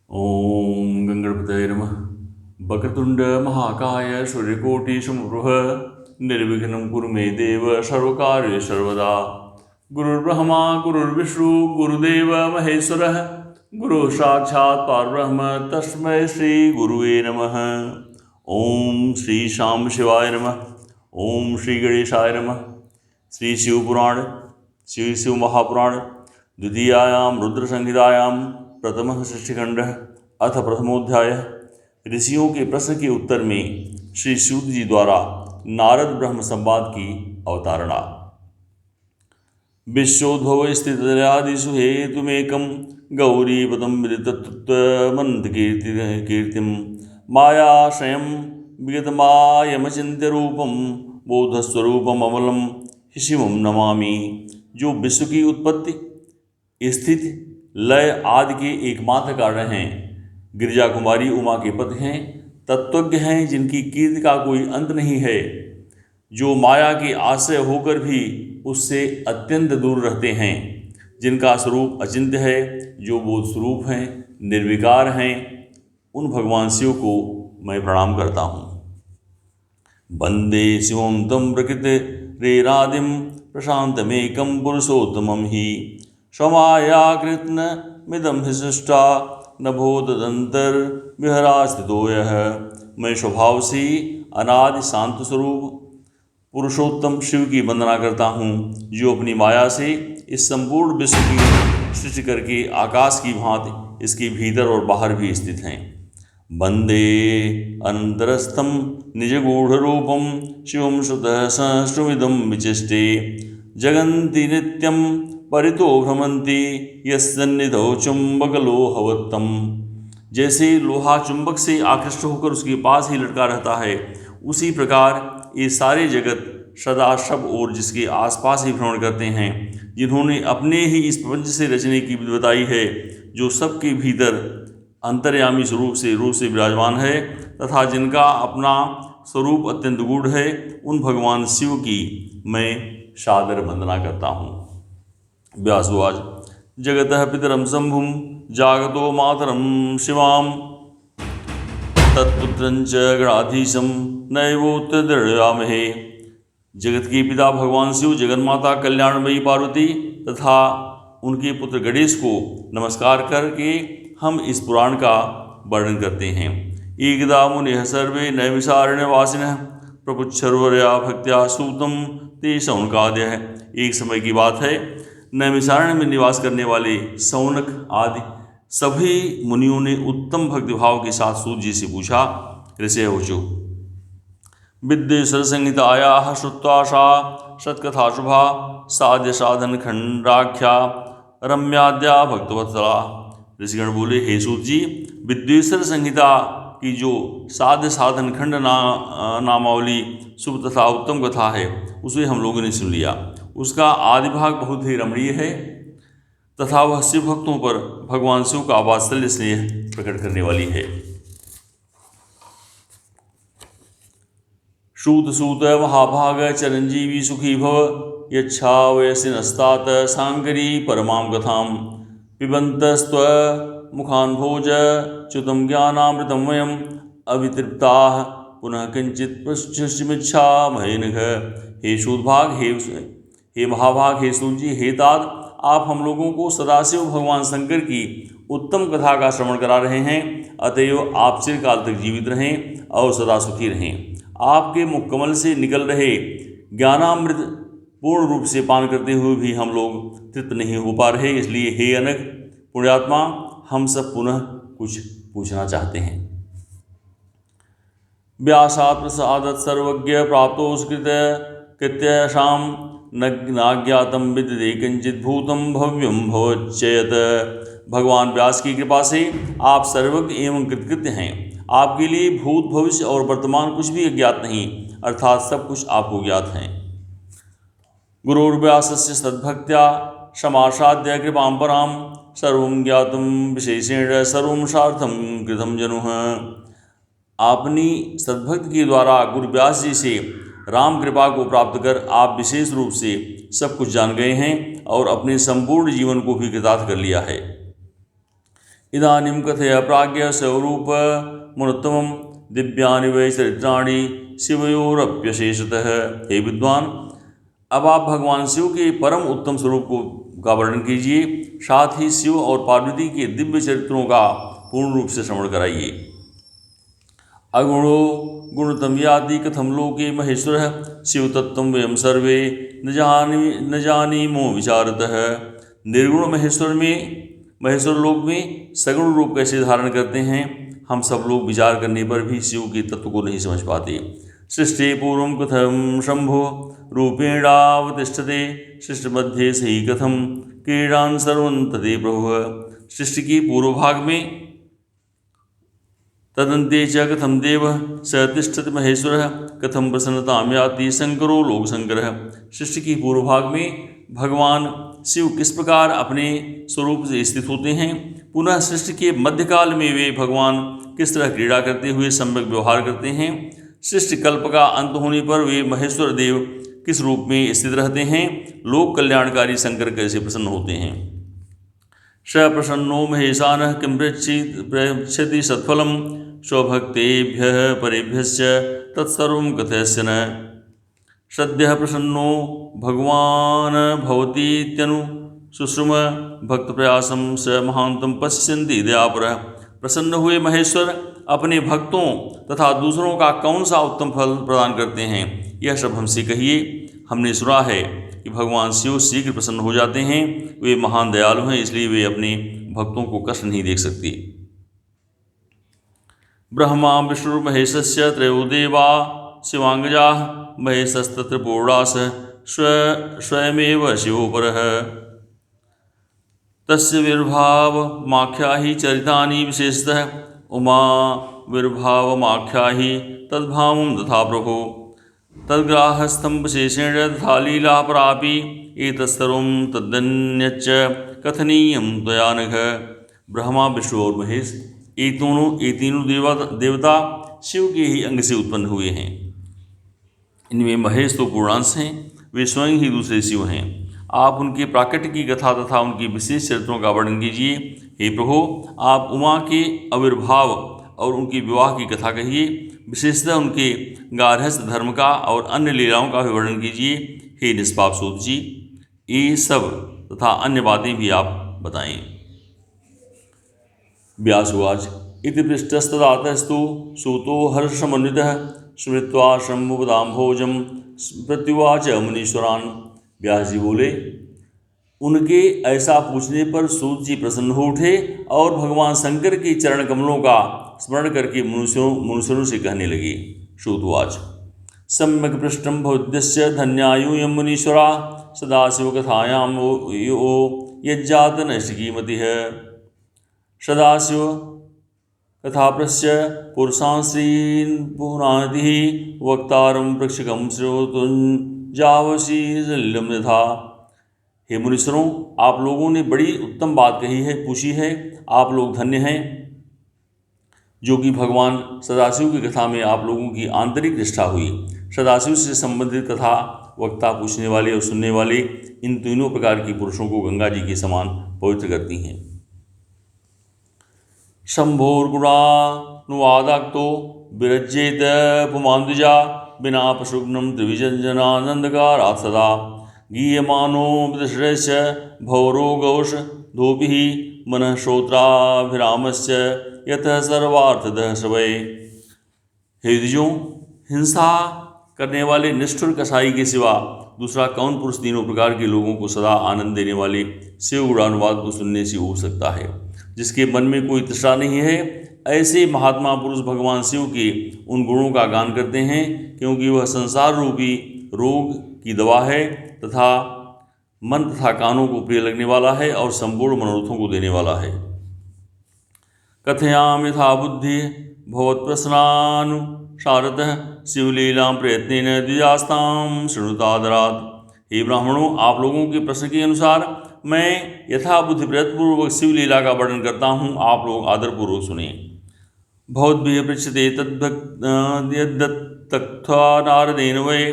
ओम गंगणपतये नमः। वक्रतुंड महाकाय सूर्यकोटि समप्रभ निर्विघ्नं कुरु मे देव सर्वकार्येषु सर्वदा। गुरुर्ब्रह्मा गुरुर्विष्णु गुरुदेव महेश्वरः गुरुः साक्षात् परब्रह्म तस्मै श्री गुरुवे नमः। ओम श्री शाम शिवाय नमः। ओम श्री गणेशाय नमः। श्री शिव पुराण श्री शिव महापुराण द्वितीयायां रुद्र संहितायां प्रथमः सृष्टिखंडः अथ प्रथमोध्यायः। ऋषियों के प्रश्न के उत्तर में श्री सूत जी द्वारा नारद ब्रह्म संवाद की अवतारणा। विश्वोद्भव स्थितिरादिषु हेतुमेकं गौरीपदं विदिततत्त्वमनन्तकीर्तिं मायाश्रयं विगतमायमचिन्त्य रूपं बोधस्वरूपम अमलं शिवं नमामि। जो विश्व की उत्पत्ति स्थिति लय आदि के एकमात्र कारण हैं, गिरिजा कुमारी उमा के पति हैं, तत्वज्ञ हैं जिनकी कीर्ति का कोई अंत नहीं है, जो माया के आश्रय होकर भी उससे अत्यंत दूर रहते हैं, जिनका स्वरूप अचिंत्य है, जो बोध स्वरूप हैं, निर्विकार हैं, उन भगवान शिव को मैं प्रणाम करता हूँ। वंदे शिवं तं प्रकृतिरेरादिं प्रशान्तमेकं पुरुषोत्तमं हि स्वमायाकृत्स्नमिदं हि सृष्टा नभोदन्तर्विहरा स्थितो यः। मैं स्वभाव से अनादि शांत स्वरूप पुरुषोत्तम शिव की वंदना करता हूँ, जो अपनी माया से इस संपूर्ण विश्व की सृष्टि करके आकाश की भांति इसके भीतर और बाहर भी स्थित हैं। वंदे अनंतरस्थं निजगूढ़रूपं शिवं श्रुतः सहस्रमिदं विचिष्टे जगन्ति नित्यं परितो भ्रमन्ति यस्सन्निधौ चुम्बकलोहवत्तम्। जैसे लोहा चुंबक से आकृष्ट होकर उसके पास ही लटका रहता है, उसी प्रकार ये सारे जगत सदा सब और जिसके आसपास ही भ्रमण करते हैं, जिन्होंने अपने ही इस प्रपंच से रचने की विधि बताई है, जो सबके भीतर अंतर्यामी रूप से विराजमान है तथा जिनका अपना स्वरूप अत्यंत गूढ़ है, उन भगवान शिव की मैं सादर वंदना करता हूँ। व्यासवाच जगतः पितरं शंभुं जागतो मातरं शिवां तत्पुत्रं च गणाधीशं नैवोत्र दृढ़यामहे। जगत के पिता भगवान शिव जगन्माता कल्याणमयी पार्वती तथा उनके पुत्र गणेश को नमस्कार करके हम इस पुराण का वर्णन करते हैं। एकदा मुनिः सर्वे नैमिषारण्यवासिनः प्रपुच्छर्वर्या भक्त्या सूतं ते शौनकादयः। एक समय की बात है, नैमिषारण्य में निवास करने वाले शौनक आदि सभी मुनियों ने उत्तम भक्तिभाव के साथ सूत जी से पूछा। ऋषयवचो विद्येश्वर संहितायाः श्रुत्वा सा सत्कथा शुभा साध्य साधन खंडाख्या रम्याद्या भक्तवत्सला। ऋषिगण बोले, हे सूत जी, विद्येश्वर संहिता की जो साध्य साधन खंड नामावली शुभ तथा उत्तम कथा है, उसे हम लोगों ने सुन लिया। उसका आदि भाग बहुत ही रमणीय है तथा वह शिव भक्तों पर भगवान शिव का वात्सल्य स्नेह प्रकट करने वाली है। सूत सूत महाभाग चिरंजीवी सुखी भव यच्छा वयसिनस्तात सांकरी परमां कथां पिबन्तस्त्व मुखान् भोज च्युतं ज्ञानामृतं वयम् अवितृप्ताः पुनः किंचित पृच्छमिच्छामहे नघ। हे सूतभाग, हे महाभाग, हे सूत जी, हे तात, आप हम लोगों को सदाशिव भगवान शंकर की उत्तम कथा का श्रवण करा रहे हैं, अतएव आप चिरकाल तक जीवित रहें और सदा सुखी रहें। आपके मुखकमल से निकल रहे ज्ञानामृत पूर्ण रूप से पान करते हुए भी हम लोग तृप्त नहीं हो पा रहे, इसलिए हे अनग पुण्यात्मा, हम सब पुनः कुछ पूछना चाहते हैं। व्यासात् प्रसादात् सर्वज्ञ प्राप्तोऽस्कृत कृत्यशां नाज्ञातं विदते किंचित भूतं भव्यं भवच्चयत। भगवान व्यास की कृपा से आप सर्वज्ञ एवं कृतकृत्य हैं। आपके लिए भूत भविष्य और वर्तमान कुछ भी अज्ञात नहीं, अर्थात सब कुछ आपको ज्ञात हैं। गुरुर्व्यासस्य सद्भक्त्या समासाद्य कृपां परां सर्वं ज्ञातुं विशेषेण सर्वं सार्थं कृतं जनुः। अपनी सद्भक्त के द्वारा गुरु व्यास जी से राम कृपा को प्राप्त कर आप विशेष रूप से सब कुछ जान गए हैं और अपने संपूर्ण जीवन को भी कृतार्थ कर लिया है। इदानीं कथय प्राज्ञ स्वरूप मनोत्तमं दिव्यानि वै चरित्राणि शिवयोरप्यशेषतः। हे विद्वान, अब आप भगवान शिव के परम उत्तम स्वरूप का वर्णन कीजिए, साथ ही शिव और पार्वती के दिव्य चरित्रों का पूर्ण रूप से श्रवण कराइए। अगुणो गुणतम याति कथम लोके महेश्वरः शिव तत्त्वं वयं सर्वे न जानीमो विचारतः। निर्गुण महेश्वर लोक में सगुण रूप कैसे धारण करते हैं, हम सब लोग विचार करने पर भी शिव के तत्व को नहीं समझ पाते। सृष्टि पूर्वं कथम शंभो रूपेणावतिष्ठते सृष्टिमध्ये सही कथम क्रीडान् सर्वं तदे प्रभुः। सृष्टि के पूर्व भाग में तदन्ते च कथम देव स तिष्ठति महेश्वरः कथम प्रसन्नतां याति शंकरो लोकशंकरः। सृष्टि के पूर्व भाग में भगवान शिव किस प्रकार अपने स्वरूप से स्थित होते हैं, पुनः सृष्टि के मध्यकाल में वे भगवान किस तरह क्रीड़ा करते हुए सम्यक व्यवहार करते हैं, सृष्टि कल्प का अंत होने पर वे महेश्वर देव किस रूप में स्थित रहते हैं, लोक कल्याणकारी शंकर कैसे प्रसन्न होते हैं। स प्रसन्नो महेशानः किं पृच्छति सत्फलं स्वभक्तेभ्यः परेभ्यश्च तत्सर्वं कथयस्य न। सद्यः प्रसन्नो भगवान् भवतीत्यनु शुश्रुम भक्तप्रयासं स महान्तं पश्यन्ति दयापरः। प्रसन्न हुए महेश्वर अपने भक्तों तथा दूसरों का कौन सा उत्तम फल प्रदान करते हैं, यह सब हमसे कहिए। हमने सुना है कि भगवान शिव शीघ्र प्रसन्न हो जाते हैं, वे महान दयालु हैं, इसलिए वे अपने भक्तों को कष्ट नहीं देख सकते। ब्रह्मा विष्णुर्महेशस्य त्रयो देवा शिवांगजाः महेशस्तत्र पूर्णासः स्वयमेव शिवो परः। तस्य विर्भावमाख्याहि चरितानि विशेषतः उमा विर्भावमाख्याहि तद्भावं तथा प्रभो तद्ग्राहस्थं विशेषेण तथा लीला परापि एतत्सर्वं तदन्यच्च कथनीयं त्वया नघ। ब्रह्मा विष्णु और महेश ये तीनों देवता शिव के ही अंग से उत्पन्न हुए हैं। इनमें महेश तो पूर्णांश हैं, वे स्वयं ही दूसरे शिव हैं। आप उनके प्राकट्य की कथा तथा उनकी विशेष चरित्रों का वर्णन कीजिए। हे प्रभु, आप उमा के आविर्भाव और उनके विवाह की कथा कहिए, विशेषतः उनके गार्हस्थ धर्म का और अन्य लीलाओं का भी वर्णन कीजिए। हे निष्पाप सूत जी, ये सब तथा अन्य बातें भी आप बताएं। व्यासुवाच इति पृष्टस्तदातस्तु सूतो हर्षसमन्वितः स्मृत्वा शम्भुपदाम्भोजं प्रत्युवाच मुनीश्वरान्। व्यास जी बोले, उनके ऐसा पूछने पर सूत जी प्रसन्न हो उठे और भगवान शंकर के चरण कमलों का स्मरण करके मनुष्यों से कहने लगे। सूतवाच सम्यक पृष्ठं भवद्यस्य धन्यायूयं मुनीश्वरा सदाशिवकथायां यो यज्जात नैष्टिकीमतिः। सदाशिव कथाप्रस्य पुरुषांश्रीन् पुराणतिः वक्तारं प्रेक्षकं श्रोतुञ्जावशील्यं यथा। हे मुनीश्वरों, आप लोगों ने बड़ी उत्तम बात पूछी है। आप लोग धन्य हैं जो कि भगवान सदाशिव की कथा में आप लोगों की आंतरिक निष्ठा हुई। सदाशिव से संबंधित कथा वक्ता, पूछने वाले और सुनने वाले, इन तीनों प्रकार की पुरुषों को गंगा जी के समान पवित्र करती हैं। शंभोर्गुणानुवादाक्तो विरज्येत पुमान्द्विजा बिना पशुघ्नं त्रिविजनानंदकारात् सदा गीयमानो विदश्रयश्च भवरोगौष धूपिः मनः श्रोत्राभिरामश्च यतः सर्वार्थदः श्रवै। हे द्विजों, हिंसा करने वाले निष्ठुर कसाई के सिवा दूसरा कौन पुरुष तीनों प्रकार के लोगों को सदा आनंद देने वाले शिव गुणानुवाद को सुनने से उब सकता है। जिसके मन में कोई तृष्णा नहीं है, ऐसे महात्मा पुरुष भगवान शिव के उन गुणों का गान करते हैं, क्योंकि वह संसार रूपी रोग की दवा है तथा मन तथा कानों को प्रिय लगने वाला है और संपूर्ण मनोरथों को देने वाला है। कथयाम यथा बुद्धि भवत्प्रश्नानुसारतः शिवलीला प्रयत्नेन द्विजास्तां शृणुतादरात्। हे ब्राह्मणों, आप लोगों के प्रश्न के अनुसार मैं यथा बुद्धि प्रयत्नपूर्वक शिवलीला का वर्णन करता हूँ, आप लोग आदरपूर्वक सुने। भवद्भिः पृच्छते तद्दत्तक्त्वा नारदेन वै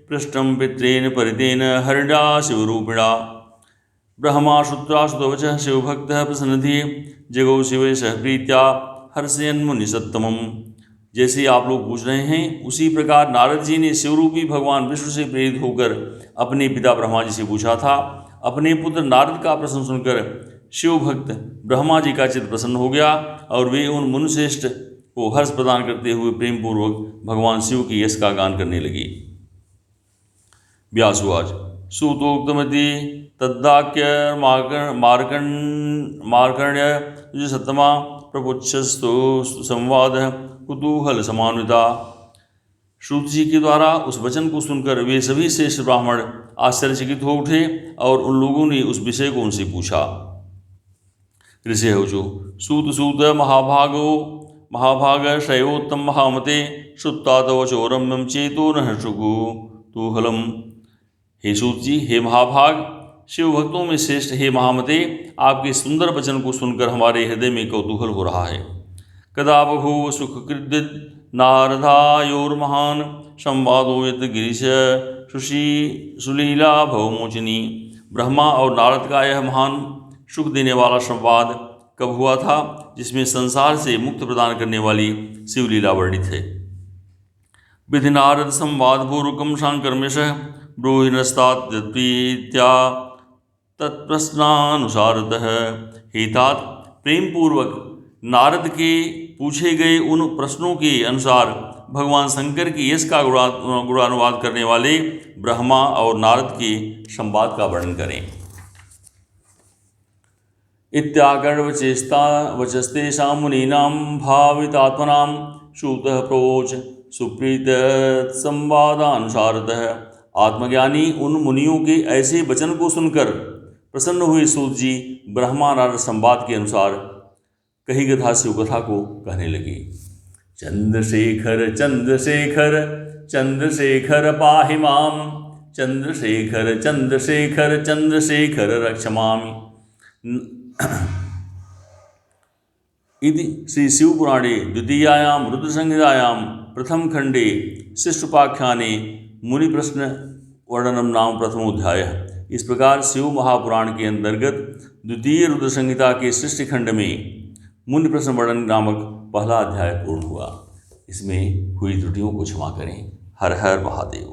पृष्ठं पित्रेण परितेन हरिणा शिवरूपिणा। ब्रह्मा श्रुत्वाश्रुतवचः शिवभक्तः प्रसन्नधिये जगौ शिवे सह प्रीत्या हर्षयन् मुनिसत्तमम्। जैसे आप लोग पूछ रहे हैं, उसी प्रकार नारद जी ने शिवरूपी भगवान विष्णु से प्रेरित होकर अपने पिता ब्रह्मा जी से पूछा था। अपने पुत्र नारद का प्रश्न सुनकर शिव भक्त ब्रह्मा जी का चित्त प्रसन्न हो गया और वे उन मुनिश्रेष्ठ को हर्ष प्रदान करते हुए प्रेम पूर्वक भगवान शिव की यश का गान करने लगे। व्यासुवाच सूतोक्तमिति तद्वाक्य मार्कण्य सत्तमा प्रपुच्छस्तु संवाद कुतूहल समान्विता। श्रुत जी के द्वारा उस वचन को सुनकर वे सभी श्रेष्ठ ब्राह्मण आश्चर्यचकित हो उठे और उन लोगों ने उस विषय को उनसे पूछा। ऋषि ऊचु सूत सूत महाभाग श्रेयोत्तम महामते श्रुत्ता तव चोरम्यम चेतो न हर्षुगु तूहलम। हे सूत जी, हे महाभाग, शिव भक्तों में श्रेष्ठ हे महामते, आपके सुंदर वचन को सुनकर हमारे हृदय में कौतूहल हो रहा है। कदा बभूव सुखकृद् नारदायोर्महान् संवादो यत् गिरीश सुलीला भवमोचिनी। ब्रह्मा और नारद का यह महान सुख देने वाला संवाद कब हुआ था, जिसमें संसार से मुक्त प्रदान करने वाली शिवलीला वर्णित है। विधि नारद संवाद पूर्वकम शांकर्मिशः ब्रूहिणस्तात्प्रीत्या तत्प्रश्नानुसारतः। हेतात प्रेम पूर्वक नारद के पूछे गए उन प्रश्नों के अनुसार भगवान शंकर की यश का गुणानुवाद करने वाले ब्रह्मा और नारद के संवाद का वर्णन करें। इत्याकर्णवचेस्ता वचस्तेषां मुनीनां भावितात्मनां सूतः प्रोच सुप्रीत संवादानुसारतः। आत्मज्ञानी उन मुनियों के ऐसे वचन को सुनकर प्रसन्न हुए सूत जी ब्रह्मा नारद संवाद के अनुसार कही कथा शिव कथा को कहने लगे। चंद्रशेखर चंद्रशेखर चंद्रशेखर पाहि माम, चंद्रशेखर चंद्रशेखर चंद्रशेखर रक्ष मामि। इति श्री शिवपुराणे द्वितीयायां रुद्रसंहितायां प्रथम खंडे शिष्टोपाख्याने मुनि प्रश्न वर्णनम नाम प्रथमोध्यायः। इस प्रकार शिव महापुराण के अंतर्गत द्वितीय रुद्र संहिता के सृष्टि खंड में मुनि प्रश्न वर्णन नामक पहला अध्याय पूर्ण हुआ। इसमें हुई त्रुटियों को क्षमा करें। हर हर महादेव।